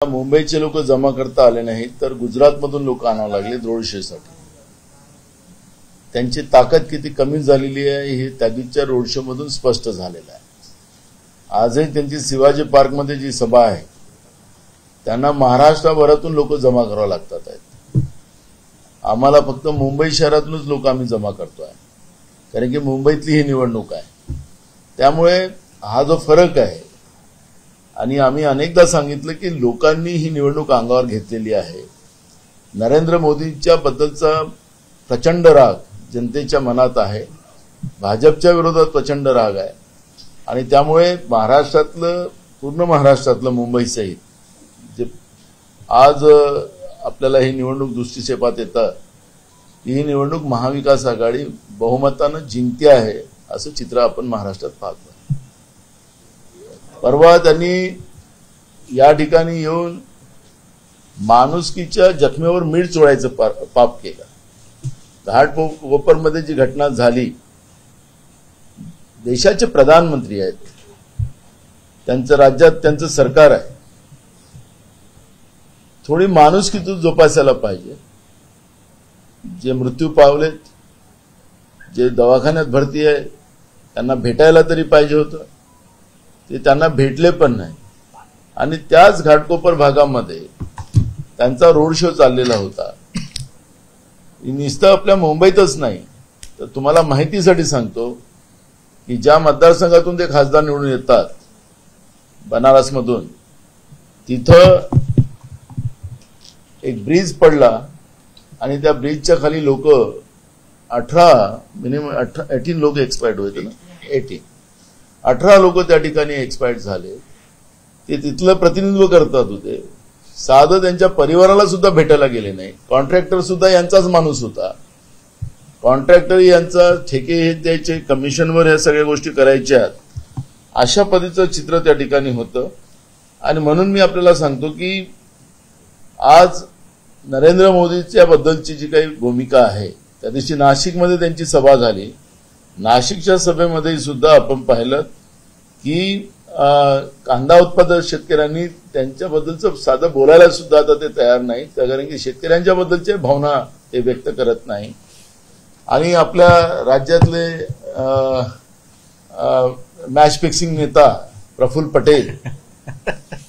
मुंबईचे लोक जमा करता आले नाहीत तर गुजरातमधून लोक आणावं लागले रोड शोसाठी. त्यांची ताकद किती कमी झालेली आहे हे त्या दिवशीच्या रोड शो मधून स्पष्ट झालेलं आहे. आजही त्यांची शिवाजी पार्कमध्ये जी सभा आहे त्यांना महाराष्ट्रभरातून लोक जमा करावं लागतात आहेत. आम्हाला फक्त मुंबई शहरातूनच लोक आम्ही जमा करतोय कारण की मुंबईतली ही निवडणूक आहे. त्यामुळे हा जो फरक आहे आणि आम्ही अनेकदा सांगितलं की लोकांनी ही निवडणूक अंगावर घेतलेली आहे. नरेंद्र मोदींच्या बद्दलचा प्रचंड राग जनतेच्या मनात आहे. भाजपच्या विरोधात प्रचंड राग आहे आणि त्यामुळे महाराष्ट्रातलं पूर्ण महाराष्ट्रातलं मुंबईसहित जे आज आपल्याला ही निवडणूक दृष्टिक्षेपात येतं ही निवडणूक महाविकास आघाडी बहुमतानं जिंकते आहे असं चित्र आपण महाराष्ट्रात पाहतो. परवा त्यांनी या ठिकाणी येऊन माणुसकीच्या जखमेवर मीठ चोळायचं पाप केलं. घाटकोपरमध्ये जी घटना झाली, देशाचे प्रधानमंत्री आहेत, त्यांचं राज्यात त्यांचं सरकार आहे, थोडी माणुसकी तू जोपासायला पाहिजे. जे मृत्यू पावलेत, जे दवाखान्यात भरती आहे त्यांना भेटायला तरी पाहिजे होतं. ते त्यांना भेटले पण नाही आणि त्याच घाटकोपर भागामध्ये त्यांचा रोड शो चाललेला होता. नुसतं आपल्या मुंबईतच नाही तर तुम्हाला माहितीसाठी सांगतो की ज्या मतदारसंघातून ते खासदार निवडून येतात बनारसमधून, तिथं एक ब्रिज पडला आणि त्या ब्रिजच्या खाली लोक 18 लोक एक्सपायर्ड होते ना, 18 लोक त्या ठिकाणी एक्सपायर्ड झाले. ते तिथलं प्रतिनिधित्व करतात होते. साधं त्यांच्या परिवाराला सुद्धा भेटायला गेले नाही. कॉन्ट्रॅक्टर सुद्धा यांचाच माणूस होता. कॉन्ट्रॅक्टर यांचा ठेके हे द्यायचे, कमिशनवर ह्या सगळ्या गोष्टी करायच्या, अशा पद्धतीचं चित्र त्या ठिकाणी होतं. आणि म्हणून मी आपल्याला सांगतो की आज नरेंद्र मोदींच्या बद्दलची जी काही भूमिका आहे, त्या दिवशी नाशिकमध्ये त्यांची सभा झाली. नाशिकच्या सभेमध्ये सुद्धा आपण पाहिलं की कांदा उत्पादक शेतकऱ्यांनी त्यांच्याबद्दलचं साधं बोलायला सुद्धा आता ते तयार नाही, कारण की शेतकऱ्यांच्या बद्दलच्या भावना ते व्यक्त करत नाही. आणि आपल्या राज्यातले मॅच फिक्सिंग नेता प्रफुल्ल पटेल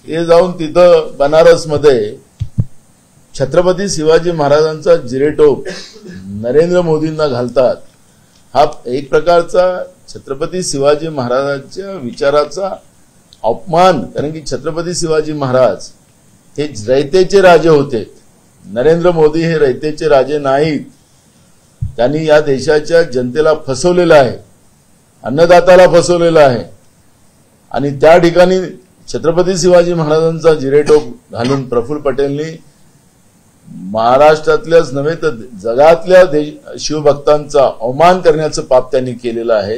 हे जाऊन तिथं बनारसमध्ये छत्रपती शिवाजी महाराजांचा जिरेटोप नरेंद्र मोदींना घालतात. हा एक प्रकारचा छत्रपती शिवाजी महाराजांच्या विचाराचा अपमान, कारण की छत्रपती शिवाजी महाराज हे रयतेचे राजे होते. नरेंद्र मोदी हे रयतेचे राजे नाहीत. त्यांनी या देशाच्या जनतेला फसवलेलं आहे, अन्नदात्याला फसवलेलं आहे. आणि त्या ठिकाणी छत्रपती शिवाजी महाराजांचा जिरेटोप घालून प्रफुल्ल पटेलनी महाराष्ट्रातल्याच नव्हे तर जगातल्या शिवभक्तांचा अवमान करण्याचं पाप त्यांनी केलेलं आहे.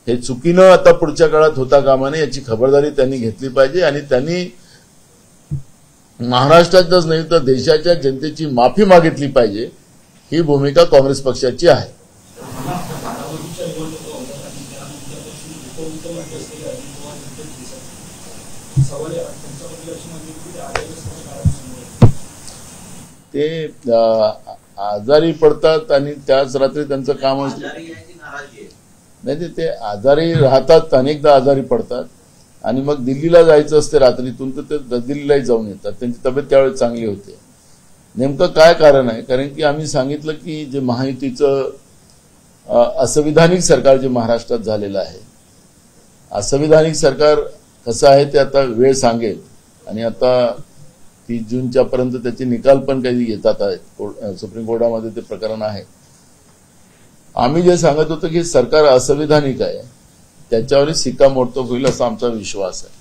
हे चुकीनं आता पुढच्या काळात होता कामा नये, याची खबरदारी त्यांनी घेतली पाहिजे. आणि त्यांनी महाराष्ट्रातच नाही तर देशाच्या जनतेची माफी मागितली पाहिजे. ही भूमिका काँग्रेस पक्षाची आहे. ते आजारी पडतात आणि त्याच रात्री त्यांचं काम असतं. नाही, ते आजारी राहतात, अनेकदा आजारी पडतात आणि मग दिल्लीला जायचं असते रात्रीतून, तर ते दिल्लीलाही जाऊन येतात. त्यांची तब्येत त्यावेळी चांगली होते. नेमकं काय कारण आहे? कारण की आम्ही सांगितलं की जे महायुतीचं असंविधानिक सरकार जे महाराष्ट्रात झालेलं आहे, असंविधानिक सरकार कसं आहे ते आता वेळ सांगेल. आणि आता 30 जूनच्या पर्यंत त्याचे निकाल पण काही येतात आहेत. सुप्रीम कोर्टामध्ये ते प्रकरण आहे. आम्ही जे सांगत होतो की सरकार असंविधानिक आहे, त्याच्यावर शिक्कामोर्तब होईल असा आमचा विश्वास आहे.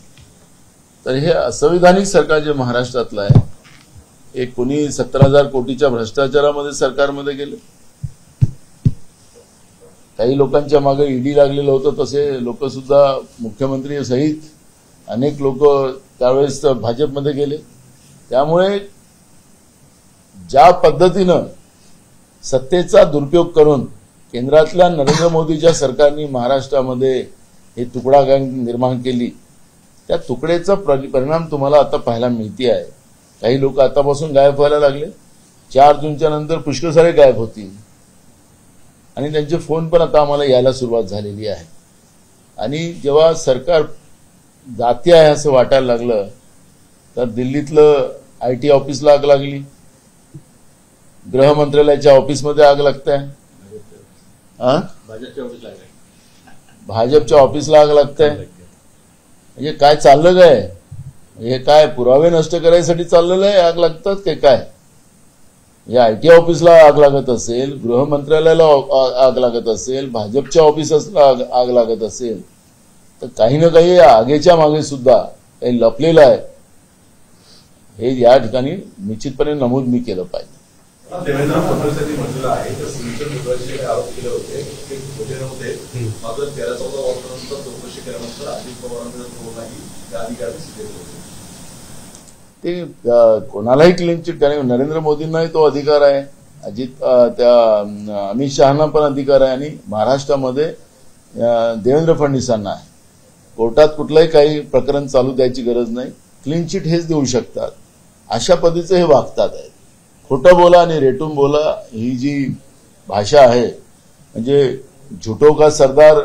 तर हे असंविधानिक सरकार जे महाराष्ट्रातलं आहे, हे कोणी 17,000 कोटीच्या भ्रष्टाचारामध्ये सरकारमध्ये गेले. काही लोकांच्या मागे ईडी लागलेलं होतं, तसे लोक सुद्धा मुख्यमंत्री सहित अनेक लोक त्यावेळेस भाजपमध्ये गेले. त्यामुळे ज्या पद्धतीनं सत्तेचा दुरुपयोग करून केंद्रातल्या नरेंद्र मोदीच्या सरकारने महाराष्ट्रामध्ये हे तुकडा गँग निर्माण केली, त्या तुकडेचा परिणाम तुम्हाला आता पाहायला मिळते आहे. काही लोक आतापासून गायब व्हायला लागले. 4 जूनच्या नंतर पुष्कळ सारे गायब होतील आणि त्यांचे फोन पण आता आम्हाला यायला सुरुवात झालेली आहे. आणि जेव्हा सरकार जाती आहे असं वाटायला लागलं तर दिल्लीतलं IT ऑफिसला आग लागली, गृह मंत्रालयाच्या ऑफिसमध्ये आग लागते, भाजपच्या ऑफिसला आग लागते. म्हणजे काय चाललं काय? हे काय पुरावे नष्ट करायसाठी चाललेलं आहे आग लागतात की काय? या IT ऑफिसला आग लागत असेल, गृह मंत्रालयाला आग लागत असेल, भाजपच्या ऑफिसला आग लागत असेल तर काही ना काही आगीच्या मागे सुद्धा काही लपलेलं आहे हे या ठिकाणी निश्चितपणे नमूद मी केलं पाहिजे. देवेंद्र फडणवीस यांनी म्हटलेलं आहे की सिंचन विभागाचे आरोप केले होते ते खोटे नव्हते, मात्र 13-14 वर्षानंतर चौकशी केल्यानंतर अजित पवारांचा फोन नाही त्या अधिकारी सिद्ध होते. ते कोणालाही क्लीन चिट, कारण नरेंद्र मोदींनाही तो अधिकार आहे, त्या अमित शहाना पण अधिकार आहे आणि महाराष्ट्रामध्ये देवेंद्र फडणवीसांना आहे. कोर्टात कुठलंही काही प्रकरण चालू द्यायची गरज नाही, क्लीन चिट हेच देऊ शकतात. अशा पद्धतीचे हे वागतात आहेत. खोटं बोला आणि रेटून बोला ही जी भाषा आहे, म्हणजे झुटो का सरदार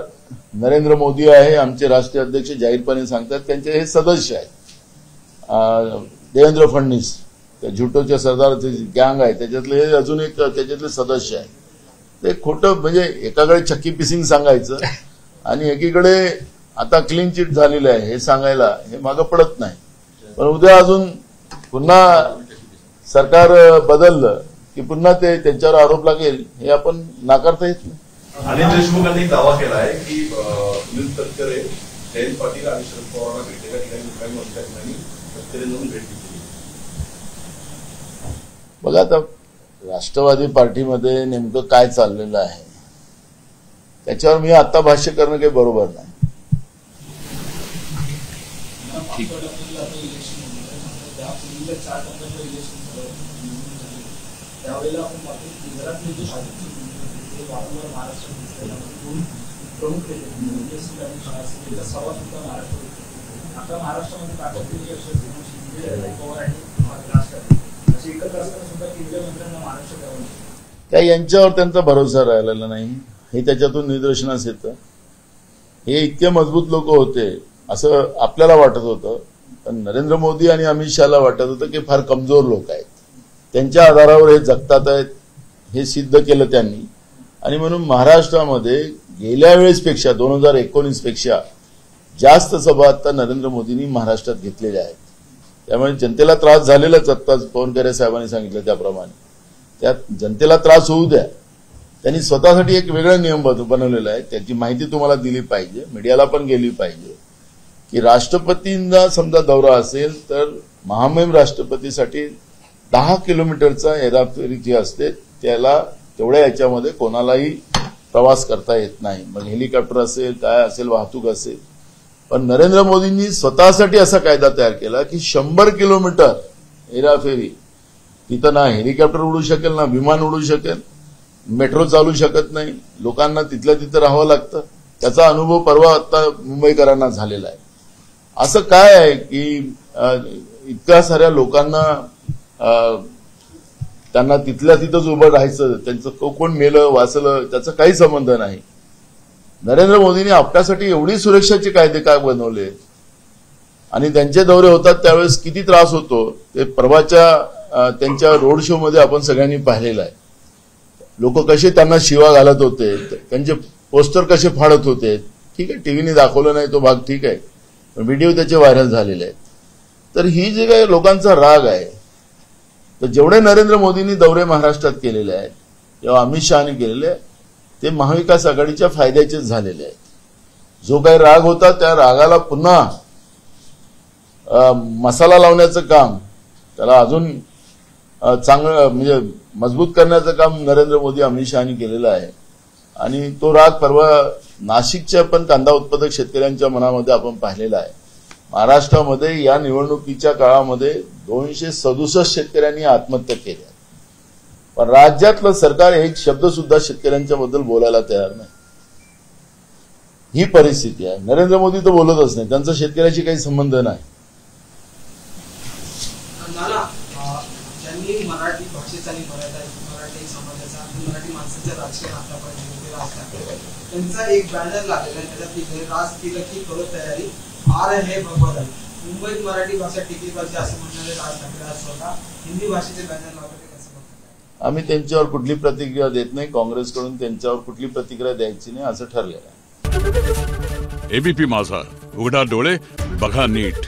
नरेंद्र मोदी आहे, आमचे राष्ट्रीय अध्यक्ष जाहीरपणे सांगतात. त्यांचे हे सदस्य आहेत देवेंद्र फडणवीस, त्या झुटोच्या सरदारचे गँग आहे त्याच्यातले अजून एक त्याच्यातले सदस्य आहे. ते खोटं म्हणजे एकाकडे चक्की पिसिंग सांगायचं आणि एकीकडे आता क्लीन चिट झालेलं आहे हे सांगायला हे मागं पडत नाही. पण उद्या अजून पुन्हा सरकार बदललं की पुन्हा ते त्यांच्यावर आरोप लागेल हे आपण नाकारता येत नाही. अनिल देशमुखांनी दावा केला आहे की सुनील तटकरे, जयंत पाटील आणि शरद पवारांना भेटलेल्या ठिकाणी मुख्यमंत्र्यांनी तटकरे जाऊन भेट घेतली. बघा आता राष्ट्रवादी पार्टीमध्ये नेमकं काय चाललेलं आहे त्याच्यावर मी आता भाष्य करणं काही बरोबर नाही. त्यावेळेला आपण गुजरातमध्ये जो वारंवार महाराष्ट्र प्रमुख त्याचा सभा सुद्धा महाराष्ट्र आता महाराष्ट्रामध्ये पवार आणि राष्ट्रवादी असे एकत्र असताना सुद्धा केंद्रीय मंत्र्यांना महाराष्ट्र द्यावं त्या यांच्यावर त्यांचा भरोसा राहिलेला नाही हे त्याच्यातून निदर्शनास येतं. हे इतके मजबूत लोक होते असं आपल्याला वाटत होतं, पण नरेंद्र मोदी आणि अमित शहाला वाटत होतं की फार कमजोर लोक आहेत, त्यांच्या आधारावर हे जगतात आहेत हे सिद्ध केलं त्यांनी. आणि म्हणून महाराष्ट्रामध्ये गेल्या वेळेसपेक्षा 2019 पेक्षा जास्त सभा आता नरेंद्र मोदींनी महाराष्ट्रात घेतलेल्या आहेत. त्यामुळे जनतेला त्रास झालेलाच, आत्ता पवन खरे साहेबांनी सांगितलं त्याप्रमाणे त्यात जनतेला त्रास होऊ द्या. त्यांनी स्वतःसाठी एक वेगळा नियम बनवलेला आहे, त्याची माहिती तुम्हाला दिली पाहिजे, मीडियाला पण गेली पाहिजे की राष्ट्रपतींना समजा दौरा असेल तर महामहिम राष्ट्रपतीसाठी 10 किलोमीटरचा हेराफेरी जी असते त्याला तेवढ्या याच्यामध्ये कोणालाही प्रवास करता येत नाही. मग हेलिकॉप्टर असेल काय असेल वाहतूक असेल. पण नरेंद्र मोदींनी स्वतःसाठी असा कायदा तयार केला की 100 किलोमीटर हेराफेरी, तिथं ना हेलिकॉप्टर उडू शकेल ना विमान उडू शकेल, मेट्रो चालू शकत नाही, लोकांना तिथल्या तिथं राहावं लागतं. त्याचा अनुभव परवा आता मुंबईकरांना झालेला आहे. असं काय आहे की इतक्या साऱ्या लोकांना त्यांना तिथल्या तिथंच उभं राहायचं, त्यांचं कोण मेलं वाचलं त्याचा काही संबंध नाही. नरेंद्र मोदींनी आपल्यासाठी एवढी सुरक्षाचे कायदे काय बनवले आणि त्यांचे दौरे होतात त्यावेळेस किती त्रास होतो ते परवाच्या त्यांच्या रोड शो मध्ये आपण सगळ्यांनी पाहिलेलं आहे. लोक कसे त्यांना शिवा घालत होते, त्यांचे पोस्टर कसे फाडत होते. ठीक आहे, टीव्हीने दाखवलं नाही तो भाग ठीक आहे, पण व्हिडिओ त्याचे व्हायरल झालेले आहेत. तर ही जे काही लोकांचा राग आहे, तर जेवढे नरेंद्र मोदींनी दौरे महाराष्ट्रात केलेले आहेत किंवा अमित शहानी केलेले आहेत ते महाविकास आघाडीच्या फायद्याचेच झालेले आहेत. जो काही राग होता त्या रागाला पुन्हा मसाला लावण्याचं काम, त्याला अजून चांगलं म्हणजे मजबूत करण्याचं काम नरेंद्र मोदी अमित शहानी केलेलं आहे. आणि तो राग परवा नाशिकच्या पण कांदा उत्पादक शेतकऱ्यांच्या मनामध्ये आपण पाहिलेला आहे. महाराष्ट्रामध्ये या निवडणुकीच्या काळामध्ये 267 शेतकऱ्यांनी आत्महत्या केल्या, पण राज्यातलं सरकार एक शब्द सुद्धा शेतकऱ्यांच्या बद्दल बोलायला तयार नाही. ही परिस्थिती आहे. नरेंद्र मोदी तर बोलतच नाही, त्यांचा शेतकऱ्याशी काही संबंध नाही. नाना, ज्यांनी मराठी भाषेचा आणि मराठी समाजाचा आणि मराठी माणसाचं राजकारण आतापर्यंत केलं असतात, त्यांचा एक बॅनर लागलेला आहे, त्याच्यात लिहिलंय राज केलं की करो तयारी आ रहे बदल. मुंबईत मराठी भाषा टिकली पाहिजे असं म्हणणारे राज ठाकरे आज स्वतः हिंदी भाषेचे बॅनर लावले. आम्ही त्यांच्यावर कुठली प्रतिक्रिया देत नाही. काँग्रेसकडून त्यांच्यावर कुठली प्रतिक्रिया द्यायची नाही असं ठरलेलं आहे. एबीपी माझा, उघडा डोळे बघा नीट.